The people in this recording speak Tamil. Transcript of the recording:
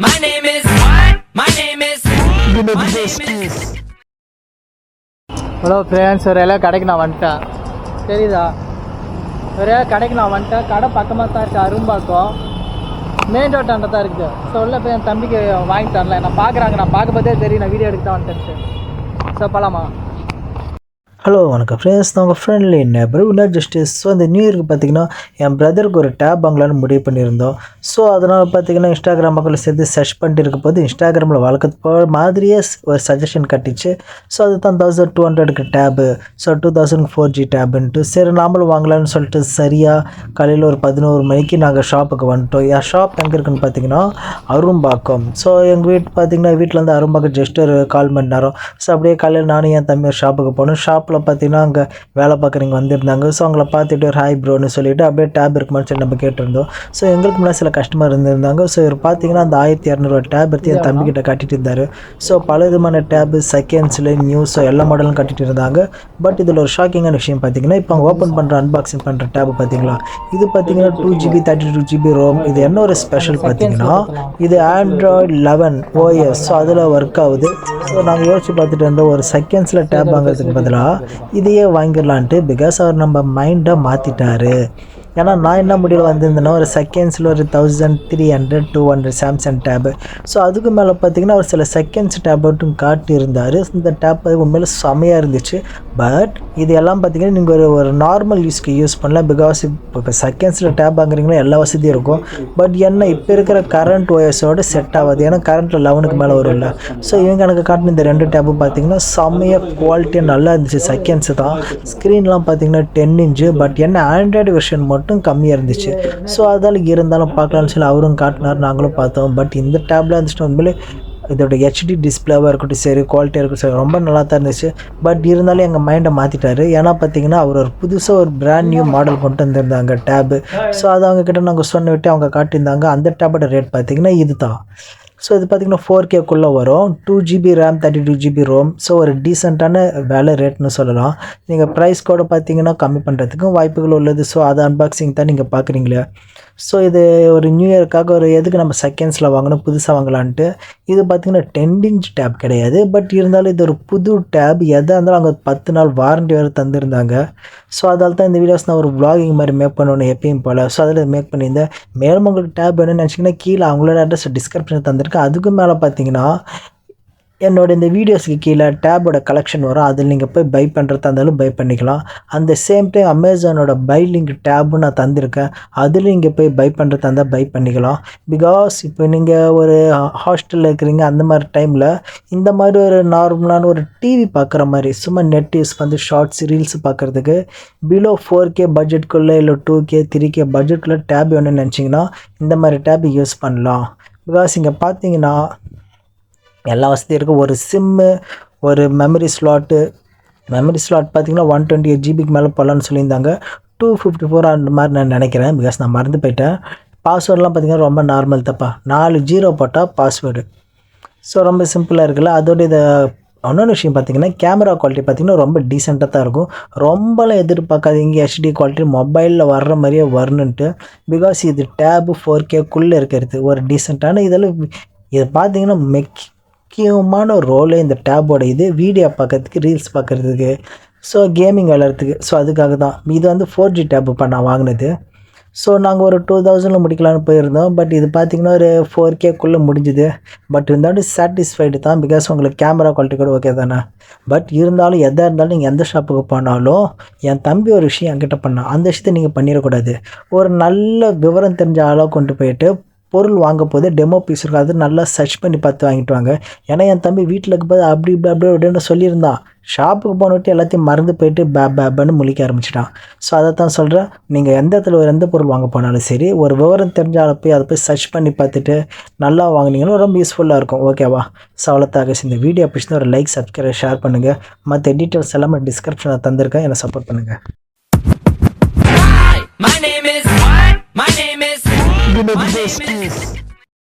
My name is My name is hello friends, ஒரு எல்லாம் கடைக்கு நான் வந்துட்டேன். தெரியுதா? ஒரு கடைக்கு நான் வந்துட்டேன். கடை பக்கமாக தான் இருக்குது, அரும்பாக்கம் மெயின் ரோட்டாண்ட தான் இருக்குது. ஸோ உள்ள போய் என் தம்பிக்கு வாங்கி தரல. நான் பார்க்குறாங்க, நான் பார்க்க பார்த்தே தெரியும், நான் வீடியோ எடுக்க தான் வந்துட்டேன். ஸோ போகலாமா? ஹலோ வணக்கம் ஃப்ரெண்ட்ஸ், நான் உங்கள் ஃப்ரெண்ட்லி நெபர் வினர் ஜஸ்டிஸ். ஸோ இந்த நியூ இயருக்கு பார்த்தீங்கன்னா என் பிரதருக்கு ஒரு டேப் வாங்கலான்னு முடிவு பண்ணியிருந்தோம். ஸோ அதனால் பார்த்தீங்கன்னா இன்ஸ்டாகிராம் மக்கள் சேர்த்து சர்ச் பண்ணிட்டு இருக்க போது இன்ஸ்டாகிராமில் வழக்கத்து மாதிரியே ஒரு சஜஷன் கட்டிச்சு. ஸோ அது தான் 1200க்கு டேபு, ஸோ 2000 4G டேபுன்ட்டு. சரி நாமளும் வாங்கலான்னு சொல்லிட்டு சரியாக காலையில் ஒரு 11 மணிக்கு நாங்கள் ஷாப்புக்கு வந்துட்டோம். என் ஷாப் எங்கே இருக்குன்னு பார்த்தீங்கன்னா அரும்பாக்கம். ஸோ எங்கள் பார்த்தீங்கன்னா வீட்டிலேருந்து அரும்பாக்கம் ஜஸ்ட் ஒரு 1/4 மணி நேரம். ஸோ அப்படியே காலையில் நானும் என் தம்பி ஷாப்புக்கு போனோம். ஷாப்பில் பார்த்தீங்கன்னா அங்கே வேலை பார்க்குறவங்க வந்திருந்தாங்க. ஸோ அவங்கள பார்த்துட்டு ஒரு ஹாய் ப்ரோன்னு சொல்லிவிட்டு அப்படியே டேப் இருக்குமான்னு சொல்லி நம்ம கேட்டிருந்தோம். ஸோ எங்களுக்கு முன்னாடி சில கஸ்டமர் இருந்திருந்தாங்க. ஸோ இவர் பார்த்தீங்கன்னா அந்த 1200 டேப் எடுத்து என் தம்பிக்கிட்ட கட்டிட்டு இருந்தார். ஸோ பல விதமான டேபு செகண்ட்ஸில் நியூஸோ எல்லா மாடலும் கட்டிட்டு இருந்தாங்க. பட் இதில் ஒரு ஷாக்கிங்கான விஷயம் பார்த்தீங்கன்னா, இப்போ அவங்க ஓப்பன் பண்ணுற அன்பாக்சிங் பண்ணுற டேப் பார்த்தீங்களா, இது பார்த்தீங்கன்னா 2GB 32GB ரோம். இது என்ன ஒரு ஸ்பெஷல் பார்த்தீங்கன்னா, இது Android 11 OS. ஸோ அதில் ஒர்க் ஆகுது. ஸோ நாங்கள் யோசிச்சு பார்த்துட்டு இருந்தோம், ஒரு செகண்ட்ஸில் டேப் வாங்குறதுக்கு பதிலாக இதையே வாங்கிடலான்ட்டு. பிகாஸ் அவர் நம்ம மைண்டை மாற்றிட்டாரு. ஏன்னா நான் என்ன முடிவில் வந்திருந்தேன்னா, ஒரு செகண்ட்ஸில் ஒரு 1300 200 சாம்சங் டேபு. ஸோ அதுக்கு மேலே பார்த்தீங்கன்னா ஒரு சில செகண்ட்ஸ் டேப்லெட்டும் காட்டியிருந்தார். இந்த டேப் உண்மையில செமையாக இருந்துச்சு. பட் இது எல்லாம் பார்த்தீங்கன்னா நீங்கள் ஒரு நார்மல் யூஸ்க்கு யூஸ் பண்ணலாம். பிகாஸ் இப்போ செகண்ட்ஸில் டேப் வாங்குறீங்களா எல்லா வசதியும் இருக்கும். பட் என்ன இப்போ இருக்கிற கரண்ட் OSோடு செட் ஆகாது. ஏன்னா கரண்ட்டில் 11க்கு மேலே வரும் இல்லை. ஸோ இவங்க எனக்கு காட்டின இந்த 2 டேப்பும் பார்த்தீங்கன்னா செம்மையாக குவாலிட்டியாக நல்லா இருந்துச்சு. செகண்ட்ஸு தான். ஸ்க்ரீன்லாம் பார்த்தீங்கன்னா 10 இன்ச்சு. பட் என்ன ஆண்ட்ராய்டு வெர்ஷன் மட்டும் கம்மியாக இருந்துச்சு. ஸோ அதால் இருந்தாலும் பார்க்கலான்னு சொல்லி அவரும் காட்டினார், நாங்களும் பார்த்தோம். பட் இந்த டேப்ல இருந்துச்சுன்னா உண்மையிலே இதோட HD டிஸ்பிளேவாக இருக்கட்டும் சரி, குவாலிட்டியாக இருக்கட்டும் சரி, ரொம்ப நல்லா தான் இருந்துச்சு. பட் இருந்தாலும் எங்கள் மைண்டை மாற்றிட்டாரு. ஏன்னா பார்த்தீங்கன்னா அவர் ஒரு புதுசாக ஒரு பிராண்ட் நியூ மாடல் கொண்டு வந்திருந்தாங்க டேபு. ஸோ அது அவங்கக்கிட்ட நாங்கள் சொன்ன விட்டு அவங்க காட்டியிருந்தாங்க. அந்த டேப்போட ரேட் பார்த்தீங்கன்னா இது தான். ஸோ இது பார்த்திங்கன்னா 4Kக்குள்ளே வரும். 2GB RAM 32GB Rome. So ஒரு டீசெண்டான வேலை ரேட்னு சொல்லலாம். நீங்கள் ப்ரைஸ் கூட பார்த்தீங்கன்னா கம்மி பண்ணுறதுக்கும் வாய்ப்புகள் உள்ளது. ஸோ அது அன்பாக்சிங் தான் நீங்கள் பார்க்குறீங்களே. ஸோ இது ஒரு நியூ இயர்க்காக ஒரு எதுக்கு நம்ம செகண்ட்ஸில் வாங்கணும், புதுசாக வாங்கலான்ட்டு. இது பார்த்திங்கன்னா 10 இன்ச் டேப் கிடையாது. பட் இருந்தாலும் இது ஒரு புது டேப். எதாக இருந்தாலும் அங்கே 10 நாள் வாரண்டி வேறு தந்துருந்தாங்க. ஸோ அதால் தான் இந்த வீடியோஸ் நான் ஒரு வ்ளாகிங் மாதிரி மேக் பண்ணணும் எப்பயும் போல். ஸோ அதில் மேக் பண்ணியிருந்தேன். மேலும் உங்களுக்கு டேப் வேணும்னு நினச்சிங்கன்னா கீழே அவங்களோட அட்ரஸ் டிஸ்கிரிப்ஷனில் தந்திருக்கேன். அதுக்கு மேலே பார்த்தீங்கன்னா என்னோட இந்த வீடியோஸுக்கு கீழே டேபோட கலெக்ஷன் வரும். அதில் நீங்கள் போய் பை பண்ணுறதா இருந்தாலும் பை பண்ணிக்கலாம். அந்த சேம் டைம் அமேசானோட பை லிங்க் டேபும் நான் தந்திருக்கேன். அதில் நீங்கள் போய் பை பண்ணுறதா இருந்தால் பை பண்ணிக்கலாம். பிகாஸ் இப்போ நீங்கள் ஒரு ஹாஸ்டலில் இருக்கிறீங்க, அந்த மாதிரி டைமில் இந்த மாதிரி ஒரு நார்மலான ஒரு டிவி பார்க்குற மாதிரி சும்மா நெட் யூஸ் வந்து ஷார்ட்ஸ் ரீல்ஸ் பார்க்குறதுக்கு பிலோ 4K பட்ஜெட்குள்ளே இல்லை 2K 3K பட்ஜெட்குள்ளே டேப் வேணும்னு நினச்சிங்கன்னா இந்த மாதிரி டேப் யூஸ் பண்ணலாம். பிகாஸ் இங்கே பார்த்தீங்கன்னா எல்லா வசதியும் இருக்குது. ஒரு சிம்மு, ஒரு மெமரி ஸ்லாட் பார்த்திங்கன்னா 128GB மேலே போகலான்னு சொல்லியிருந்தாங்க. 254 அந்த மாதிரி நான் நினைக்கிறேன். பிகாஸ் நான் மறந்து போயிட்டேன். பாஸ்வேர்டெலாம் பார்த்திங்கன்னா ரொம்ப நார்மல் தப்பா, 4 0 போட்டால் பாஸ்வேர்டு. ஸோ ரொம்ப சிம்பிளாக இருக்குல்ல. அதோட இதை இன்னொன்று விஷயம் பார்த்திங்கன்னா கேமரா குவாலிட்டி பார்த்திங்கன்னா ரொம்ப டீசெண்டாக தான் இருக்கும். ரொம்பலாம் எதிர்பார்க்காதீங்க HD குவாலிட்டி மொபைலில் வர்ற மாதிரியே வரணுன்ட்டு. பிகாஸ் இது டேபு 4Kக்குள்ளே இருக்கிறது ஒரு டீசெண்டான இதெல்லாம். இதை பார்த்திங்கன்னா முக்கியமான ஒரு ரோலே இந்த டேபோட இது வீடியோ பார்க்கறதுக்கு, ரீல்ஸ் பார்க்குறதுக்கு, ஸோ கேமிங் விளையாடுறதுக்கு. ஸோ அதுக்காக தான் இது வந்து 4G டேப் இப்போ நான் வாங்கினது. ஸோ நாங்கள் ஒரு 2000 முடிக்கலான்னு போயிருந்தோம். பட் இது பார்த்திங்கன்னா ஒரு 4Kக்குள்ளே முடிஞ்சுது. பட் இருந்தாலும் சாட்டிஸ்ஃபைடு தான். பிகாஸ் உங்களுக்கு கேமரா குவாலிட்டி கூட ஓகே தானே. பட் இருந்தாலும் எதாக இருந்தாலும் நீங்கள் எந்த ஷாப்புக்கு போனாலும் என் தம்பி ஒரு விஷயம் என்கிட்ட பண்ணால் அந்த விஷயத்தை நீங்கள் பண்ணிடக்கூடாது. ஒரு நல்ல விவரம் தெரிஞ்ச ஆளாக கொண்டு போயிட்டு பொருள் வாங்க போது டெமோ பீஸ் இருக்கும், அது நல்லா சர்ச் பண்ணி பார்த்து வாங்கிட்டு வாங்க. ஏன்னா என் தம்பி வீட்டில் இருக்கும்போது அப்படி அப்படின்னு சொல்லியிருந்தான். ஷாப்புக்கு போனவிட்டு எல்லாத்தையும் மறந்து போயிட்டு பேன்னு முழிக்க ஆரம்பிச்சிட்டான். ஸோ அதை தான் சொல்கிறேன், நீங்கள் எந்த இடத்துல எந்த பொருள் வாங்க போனாலும் சரி, ஒரு விவரம் தெரிஞ்சால் போய் அதை போய் சர்ச் பண்ணி பார்த்துட்டு நல்லா வாங்கினீங்கன்னா ரொம்ப யூஸ்ஃபுல்லாக இருக்கும். ஓகேவா? ஸோ அவ்வளோத்தாக. இந்த வீடியோ பிடிச்சிருந்தா ஒரு லைக், சப்ஸ்கிரைப், ஷேர் பண்ணுங்கள். மற்ற டீட்டெயில்ஸ் எல்லாமே டிஸ்கிரிப்ஷனில் தந்திருக்கேன். என்னை சப்போர்ட் பண்ணுங்கள். My name is